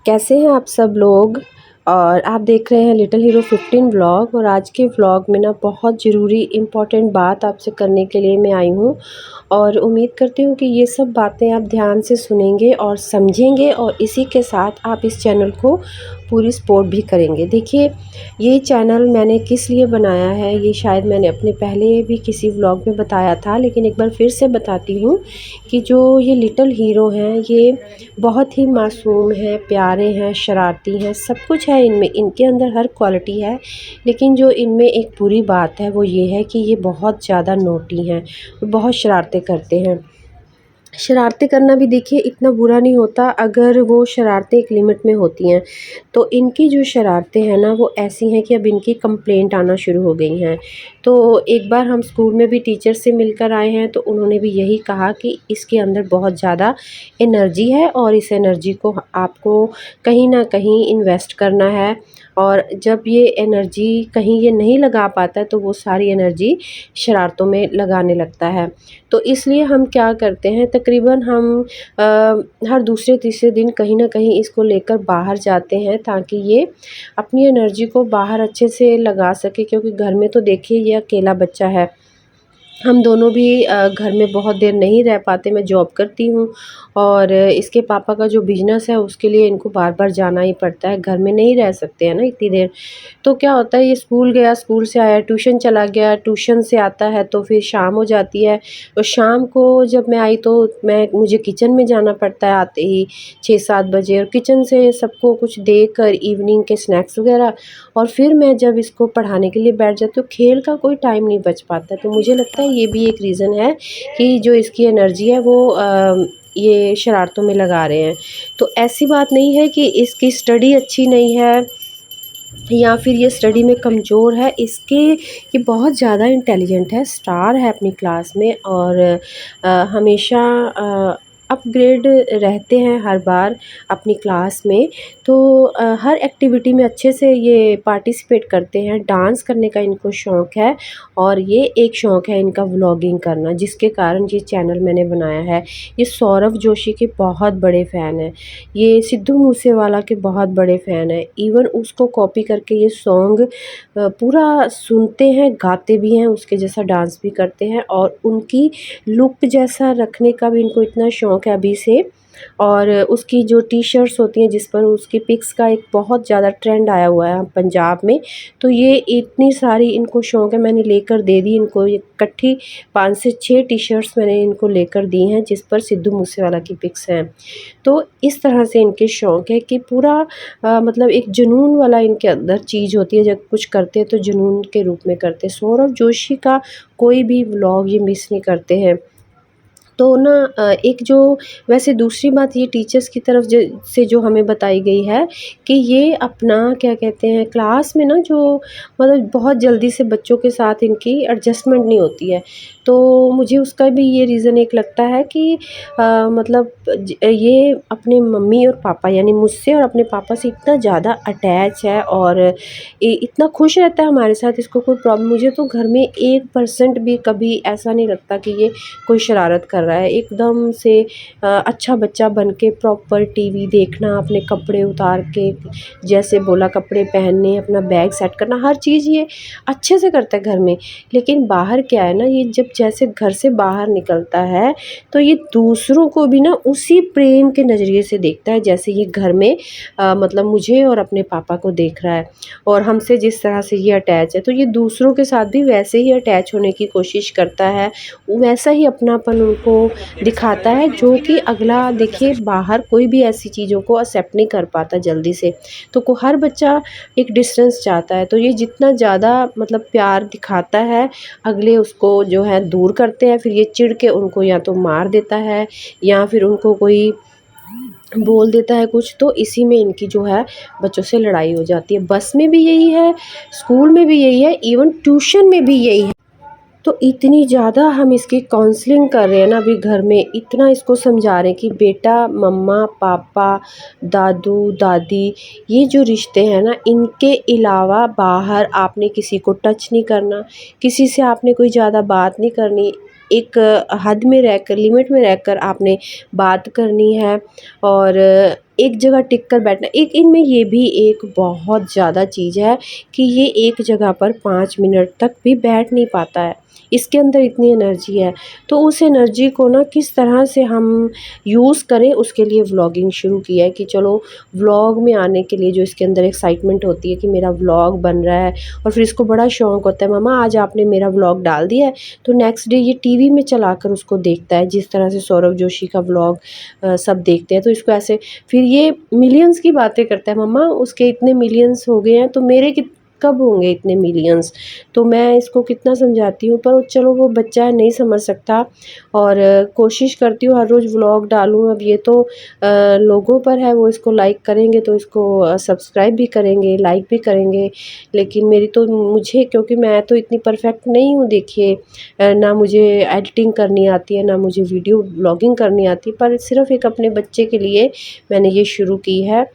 कैसे हैं आप सब लोग। और आप देख रहे हैं लिटिल हीरो 15 व्लॉग। और आज के व्लॉग में ना बहुत ज़रूरी इम्पोर्टेंट बात आपसे करने के लिए मैं आई हूँ। और उम्मीद करती हूँ कि ये सब बातें आप ध्यान से सुनेंगे और समझेंगे, और इसी के साथ आप इस चैनल को पूरी सपोर्ट भी करेंगे। देखिए, ये चैनल मैंने किस लिए बनाया है, ये शायद मैंने अपने पहले भी किसी व्लॉग में बताया था, लेकिन एक बार फिर से बताती हूँ कि जो ये लिटिल हीरो हैं, ये बहुत ही मासूम हैं, प्यारे हैं, शरारती हैं, सब कुछ है इनमें, इनके अंदर हर क्वालिटी है। लेकिन जो इनमें एक बुरी बात है वो ये है कि ये बहुत ज़्यादा नोटी हैं, बहुत शरारतें करते हैं। शरारतें करना भी देखिए इतना बुरा नहीं होता अगर वो शरारतें एक लिमिट में होती हैं। तो इनकी जो शरारतें हैं ना वो ऐसी हैं कि अब इनकी कंप्लेंट आना शुरू हो गई हैं। तो एक बार हम स्कूल में भी टीचर से मिलकर आए हैं, तो उन्होंने भी यही कहा कि इसके अंदर बहुत ज़्यादा एनर्जी है और इस एनर्जी को आपको कहीं न कहीं इन्वेस्ट करना है। और जब ये एनर्जी कहीं ये नहीं लगा पाता है तो वो सारी एनर्जी शरारतों में लगाने लगता है। तो इसलिए हम क्या करते हैं, तकरीबन हम हर दूसरे तीसरे दिन कहीं न कहीं इसको लेकर बाहर जाते हैं, ताकि ये अपनी एनर्जी को बाहर अच्छे से लगा सके। क्योंकि घर में तो देखिए ये अकेला बच्चा है, हम दोनों भी घर में बहुत देर नहीं रह पाते। मैं जॉब करती हूँ और इसके पापा का जो बिज़नेस है उसके लिए इनको बार-बार जाना ही पड़ता है, घर में नहीं रह सकते हैं ना इतनी देर। तो क्या होता है, ये स्कूल गया, स्कूल से आया, ट्यूशन चला गया, ट्यूशन से आता है तो फिर शाम हो जाती है। और शाम को जब मैं आई तो मुझे किचन में जाना पड़ता है आते ही 6-7 बजे, और किचन से सबको कुछ देकर इवनिंग के स्नैक्स वग़ैरह, और फिर मैं जब इसको पढ़ाने के लिए बैठ जाती हूँ, खेल का कोई टाइम नहीं बच पाता। तो मुझे लगता है ये भी एक रीज़न है कि जो इसकी एनर्जी है वो ये शरारतों में लगा रहे हैं। तो ऐसी बात नहीं है कि इसकी स्टडी अच्छी नहीं है या फिर ये स्टडी में कमज़ोर है। ये बहुत ज़्यादा इंटेलिजेंट है, स्टार है अपनी क्लास में, और हमेशा अपग्रेड रहते हैं हर बार अपनी क्लास में। तो हर एक्टिविटी में अच्छे से ये पार्टिसिपेट करते हैं। डांस करने का इनको शौक़ है, और ये एक शौक़ है इनका व्लॉगिंग करना, जिसके कारण ये चैनल मैंने बनाया है। ये सौरभ जोशी के बहुत बड़े फ़ैन हैं, ये सिद्धू मूसेवाला के बहुत बड़े फ़ैन हैं। इवन उसको कॉपी करके ये सॉन्ग पूरा सुनते हैं, गाते भी हैं, उसके जैसा डांस भी करते हैं, और उनकी लुक जैसा रखने का भी इनको इतना शौक़ है अभी से। और उसकी जो टी-शर्ट्स होती हैं जिस पर उसकी पिक्स का एक बहुत ज़्यादा ट्रेंड आया हुआ है पंजाब में, तो ये इतनी सारी इनको शौक़ है, मैंने लेकर दे दी इनको। ये इकट्ठी 5 से 6 टी-शर्ट्स मैंने इनको लेकर दी हैं जिस पर सिद्धू मूसेवाला की पिक्स हैं। तो इस तरह से इनके शौक़ है कि पूरा मतलब एक जुनून वाला इनके अंदर चीज़ होती है, जब कुछ करते हैं तो जुनून के रूप में करते हैं। सौरभ जोशी का कोई भी व्लॉग ये मिस नहीं करते हैं। तो ना एक जो वैसे दूसरी बात ये टीचर्स की तरफ से जो हमें बताई गई है कि ये अपना क्या कहते हैं, क्लास में ना जो मतलब बहुत जल्दी से बच्चों के साथ इनकी एडजस्टमेंट नहीं होती है। तो मुझे उसका भी ये रीज़न एक लगता है कि मतलब ये अपने मम्मी और पापा यानी मुझसे और अपने पापा से इतना ज़्यादा अटैच है, और इतना खुश रहता है हमारे साथ, इसको कोई प्रॉब्लम, मुझे तो घर में 1% भी कभी ऐसा नहीं लगता कि ये कोई शरारत कर रहा है। एकदम से अच्छा बच्चा बन के प्रॉपर टीवी देखना, अपने कपड़े उतार के जैसे बोला कपड़े पहनने, अपना बैग सेट करना, हर चीज़ ये अच्छे से करता है घर में। लेकिन बाहर क्या है ना, ये जब जैसे घर से बाहर निकलता है तो ये दूसरों को भी ना उसी प्रेम के नज़रिए से देखता है जैसे ये घर में मतलब मुझे और अपने पापा को देख रहा है, और हमसे जिस तरह से ये अटैच है, तो ये दूसरों के साथ भी वैसे ही अटैच होने की कोशिश करता है, वैसा ही अपनापन उनको दिखाता है, जो कि अगला देखिए बाहर कोई भी ऐसी चीज़ों को एक्सेप्ट नहीं कर पाता जल्दी से। तो हर बच्चा एक डिस्टेंस चाहता है, तो ये जितना ज़्यादा मतलब प्यार दिखाता है, अगले उसको जो है दूर करते हैं, फिर ये चिढ़ के उनको या तो मार देता है या फिर उनको कोई बोल देता है कुछ, तो इसी में इनकी जो है बच्चों से लड़ाई हो जाती है। बस में भी यही है, स्कूल में भी यही है, इवन ट्यूशन में भी यही है। तो इतनी ज़्यादा हम इसकी काउंसलिंग कर रहे हैं ना अभी घर में, इतना इसको समझा रहे हैं कि बेटा मम्मा पापा दादू दादी ये जो रिश्ते हैं ना, इनके अलावा बाहर आपने किसी को टच नहीं करना, किसी से आपने कोई ज़्यादा बात नहीं करनी। एक हद में रहकर, लिमिट में रहकर आपने बात करनी है और एक जगह टिक कर बैठना। एक इनमें ये भी एक बहुत ज़्यादा चीज़ है कि ये एक जगह पर 5 मिनट तक भी बैठ नहीं पाता है, इसके अंदर इतनी एनर्जी है। तो उस एनर्जी को ना किस तरह से हम यूज़ करें, उसके लिए व्लॉगिंग शुरू किया है कि चलो व्लॉग में आने के लिए जो इसके अंदर एक्साइटमेंट होती है कि मेरा व्लॉग बन रहा है, और फिर इसको बड़ा शौक़ होता है, मम्मा आज आपने मेरा व्लॉग डाल दिया है। तो नेक्स्ट डे ये टीवी में चलाकर उसको देखता है, जिस तरह से सौरभ जोशी का व्लॉग सब देखते हैं। तो इसको ऐसे फिर ये मिलियंस की बातें करता है, मम्मा उसके इतने मिलियंस हो गए हैं तो मेरे कब होंगे इतने मिलियंस। तो मैं इसको कितना समझाती हूँ, पर चलो वो बच्चा है, नहीं समझ सकता। और कोशिश करती हूँ हर रोज़ व्लॉग डालूँ। अब ये तो लोगों पर है, वो इसको लाइक करेंगे तो इसको सब्सक्राइब भी करेंगे, लाइक भी करेंगे। लेकिन मेरी तो मुझे, क्योंकि मैं तो इतनी परफेक्ट नहीं हूँ, देखिए ना मुझे एडिटिंग करनी आती है, ना मुझे वीडियो ब्लॉगिंग करनी आती, पर सिर्फ़ एक अपने बच्चे के लिए मैंने ये शुरू की है।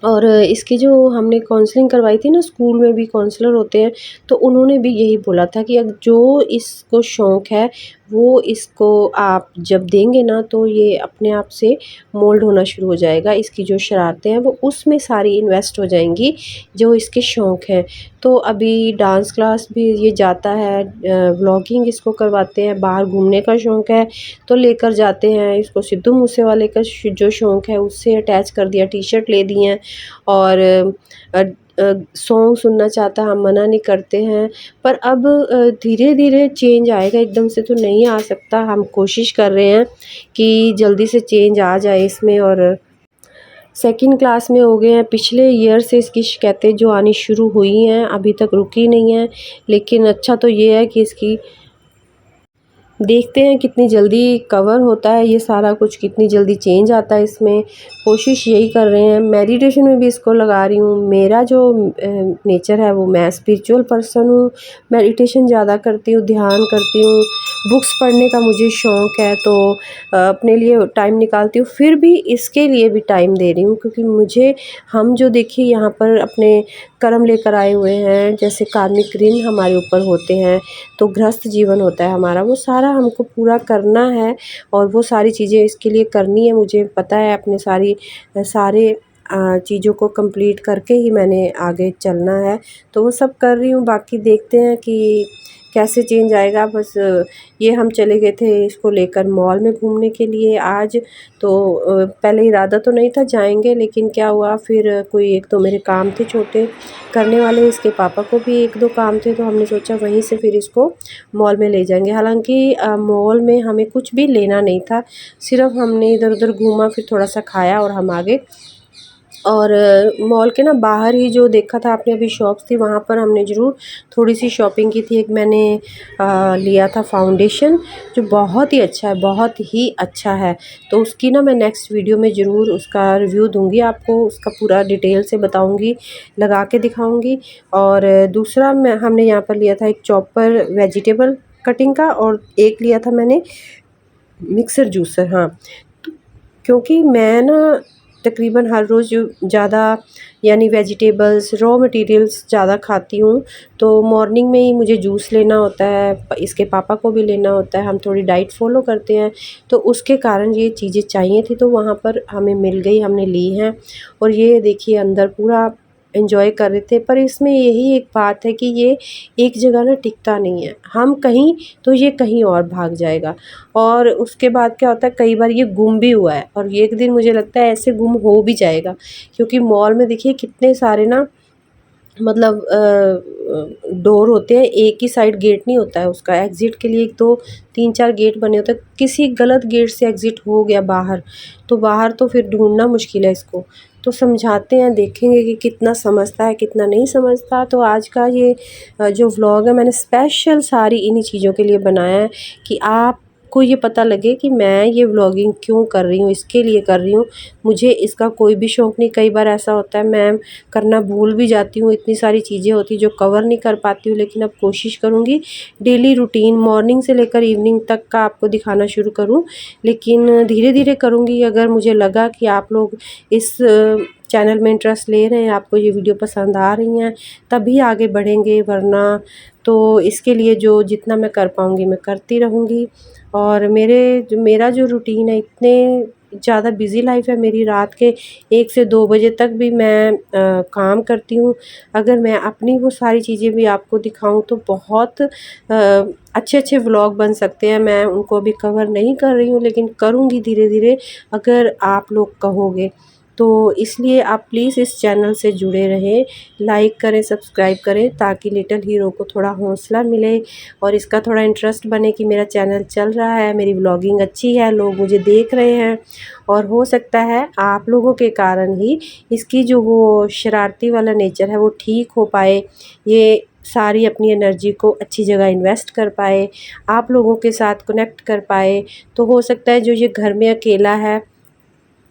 और इसकी जो हमने काउंसलिंग करवाई थी ना, स्कूल में भी काउंसलर होते हैं, तो उन्होंने भी यही बोला था कि अब जो इसको शौक़ है वो इसको आप जब देंगे ना तो ये अपने आप से मोल्ड होना शुरू हो जाएगा। इसकी जो शरारतें हैं वो उसमें सारी इन्वेस्ट हो जाएंगी जो इसके शौक़ हैं। तो अभी डांस क्लास भी ये जाता है, व्लॉगिंग इसको करवाते हैं, बाहर घूमने का शौक़ है तो लेकर जाते हैं इसको। सिद्धू मूसेवाले का जो शौक़ है उससे अटैच कर दिया, टी शर्ट ले दी हैं। और सॉन्ग सुनना चाहता, हम मना नहीं करते हैं, पर अब धीरे धीरे चेंज आएगा, एकदम से तो नहीं आ सकता। हम कोशिश कर रहे हैं कि जल्दी से चेंज आ जाए इसमें। और सेकंड क्लास में हो गए हैं, पिछले ईयर से इसकी शिकायतें जो आनी शुरू हुई हैं अभी तक रुकी नहीं हैं। लेकिन अच्छा तो ये है कि इसकी देखते हैं कितनी जल्दी कवर होता है ये सारा कुछ, कितनी जल्दी चेंज आता है इसमें। कोशिश यही कर रहे हैं। मेडिटेशन में भी इसको लगा रही हूँ। मेरा जो नेचर है वो, मैं स्पिरिचुअल पर्सन हूँ, मेडिटेशन ज़्यादा करती हूँ, ध्यान करती हूँ, बुक्स पढ़ने का मुझे शौक़ है, तो अपने लिए टाइम निकालती हूँ। फिर भी इसके लिए भी टाइम दे रही हूँ क्योंकि मुझे, हम जो देखिए यहाँ पर अपने कर्म लेकर आए हुए हैं, जैसे कार्मिक ऋण हमारे ऊपर होते हैं, तो गृहस्थ जीवन होता है हमारा, वो सारा हमको पूरा करना है और वो सारी चीज़ें इसके लिए करनी है। मुझे पता है अपने सारे चीज़ों को कंप्लीट करके ही मैंने आगे चलना है, तो वो सब कर रही हूँ। बाकी देखते हैं कि कैसे चेंज आएगा। बस ये हम चले गए थे इसको लेकर मॉल में घूमने के लिए आज, तो पहले इरादा तो नहीं था जाएंगे, लेकिन क्या हुआ फिर कोई एक तो मेरे काम थे छोटे करने वाले, इसके पापा को भी एक दो काम थे, तो हमने सोचा वहीं से फिर इसको मॉल में ले जाएंगे। हालांकि मॉल में हमें कुछ भी लेना नहीं था, सिर्फ हमने इधर उधर घूमा, फिर थोड़ा सा खाया और हम आगे। और मॉल के ना बाहर ही जो देखा था आपने अभी शॉप्स थी, वहाँ पर हमने ज़रूर थोड़ी सी शॉपिंग की थी। एक मैंने लिया था फाउंडेशन, जो बहुत ही अच्छा है, बहुत ही अच्छा है। तो उसकी ना मैं नेक्स्ट वीडियो में ज़रूर उसका रिव्यू दूंगी आपको, उसका पूरा डिटेल से बताऊंगी, लगा के दिखाऊंगी। और दूसरा हमने यहाँ पर लिया था एक चॉपर वेजिटेबल कटिंग का, और एक लिया था मैंने मिक्सर जूसर। हाँ, तो क्योंकि मैं ना तकरीबन हर रोज़ ज़्यादा यानी वेजिटेबल्स, रॉ मटेरियल्स ज़्यादा खाती हूँ, तो मॉर्निंग में ही मुझे जूस लेना होता है, इसके पापा को भी लेना होता है, हम थोड़ी डाइट फॉलो करते हैं, तो उसके कारण ये चीज़ें चाहिए थी, तो वहाँ पर हमें मिल गई, हमने ली हैं। और ये देखिए अंदर पूरा एंजॉय कर रहे थे। पर इसमें यही एक बात है कि ये एक जगह ना टिकता नहीं है, हम कहीं तो ये कहीं और भाग जाएगा। और उसके बाद क्या होता है, कई बार ये गुम भी हुआ है, और एक दिन मुझे लगता है ऐसे गुम हो भी जाएगा, क्योंकि मॉल में देखिए कितने सारे ना, मतलब डोर होते हैं, एक ही साइड गेट नहीं होता है उसका, एग्ज़िट के लिए एक दो तीन चार गेट बने होते हैं। किसी गलत गेट से एग्ज़िट हो गया बाहर, तो बाहर तो फिर ढूंढना मुश्किल है इसको। तो समझाते हैं, देखेंगे कि कितना समझता है कितना नहीं समझता। तो आज का ये जो व्लॉग है मैंने स्पेशल सारी इन्हीं चीज़ों के लिए बनाया है कि आपको ये पता लगे कि मैं ये व्लॉगिंग क्यों कर रही हूँ, इसके लिए कर रही हूँ। मुझे इसका कोई भी शौक़ नहीं। कई बार ऐसा होता है मैं करना भूल भी जाती हूँ, इतनी सारी चीज़ें होती जो कवर नहीं कर पाती हूँ, लेकिन अब कोशिश करूँगी डेली रूटीन मॉर्निंग से लेकर इवनिंग तक का आपको दिखाना शुरू करूँ। लेकिन धीरे धीरे करूँगी। अगर मुझे लगा कि आप लोग इस चैनल में इंटरेस्ट ले रहे हैं, आपको ये वीडियो पसंद आ रही हैं, तभी आगे बढ़ेंगे, वरना तो इसके लिए जो जितना मैं कर पाऊँगी मैं करती रहूँगी। और मेरा जो रूटीन है, इतने ज़्यादा बिज़ी लाइफ़ है मेरी, रात के 1 से 2 बजे तक भी मैं काम करती हूँ। अगर मैं अपनी वो सारी चीज़ें भी आपको दिखाऊँ तो बहुत अच्छे-अच्छे व्लॉग बन सकते हैं। मैं उनको अभी कवर नहीं कर रही हूँ, लेकिन करूँगी धीरे-धीरे अगर आप लोग कहोगे। तो इसलिए आप प्लीज़ इस चैनल से जुड़े रहें, लाइक करें, सब्सक्राइब करें, ताकि लिटिल हीरो को थोड़ा हौसला मिले और इसका थोड़ा इंटरेस्ट बने कि मेरा चैनल चल रहा है, मेरी व्लॉगिंग अच्छी है, लोग मुझे देख रहे हैं। और हो सकता है आप लोगों के कारण ही इसकी जो वो शरारती वाला नेचर है वो ठीक हो पाए, ये सारी अपनी एनर्जी को अच्छी जगह इन्वेस्ट कर पाए, आप लोगों के साथ कनेक्ट कर पाए। तो हो सकता है जो ये घर में अकेला है,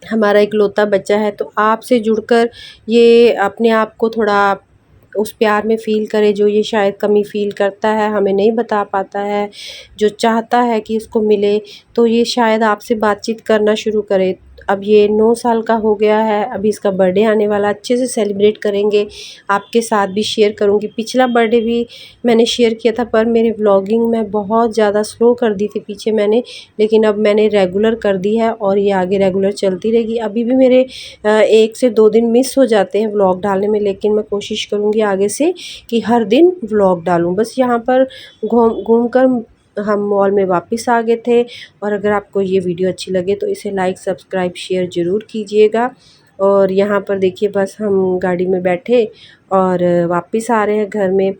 हमारा इकलौता बच्चा है, तो आपसे जुड़कर ये अपने आप को थोड़ा उस प्यार में फ़ील करे जो ये शायद कमी फ़ील करता है, हमें नहीं बता पाता है, जो चाहता है कि इसको मिले, तो ये शायद आपसे बातचीत करना शुरू करे। अब ये 9 साल का हो गया है, अभी इसका बर्थडे आने वाला, अच्छे से सेलिब्रेट करेंगे, आपके साथ भी शेयर करूँगी। पिछला बर्थडे भी मैंने शेयर किया था, पर मेरी व्लॉगिंग में बहुत ज़्यादा स्लो कर दी थी पीछे मैंने, लेकिन अब मैंने रेगुलर कर दी है और ये आगे रेगुलर चलती रहेगी। अभी भी मेरे 1 से 2 दिन मिस हो जाते हैं व्लॉग डालने में, लेकिन मैं कोशिश करूँगी आगे से कि हर दिन व्लॉग डालूँ। बस यहाँ पर घूम कर हम मॉल में वापस आ गए थे। और अगर आपको ये वीडियो अच्छी लगे तो इसे लाइक, सब्सक्राइब, शेयर ज़रूर कीजिएगा। और यहाँ पर देखिए, बस हम गाड़ी में बैठे और वापस आ रहे हैं घर में।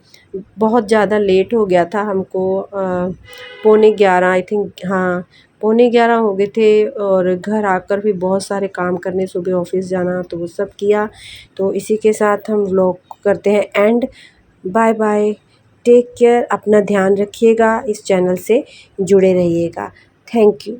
बहुत ज़्यादा लेट हो गया था हमको, पौने 11 आई थिंक, हाँ पौने 11 हो गए थे। और घर आकर भी बहुत सारे काम करने, सुबह ऑफिस जाना, तो वो सब किया। तो इसी के साथ हम व्लॉग करते हैं and. Bye bye, take care, अपना ध्यान रखिएगा, इस चैनल से जुड़े रहिएगा। Thank you.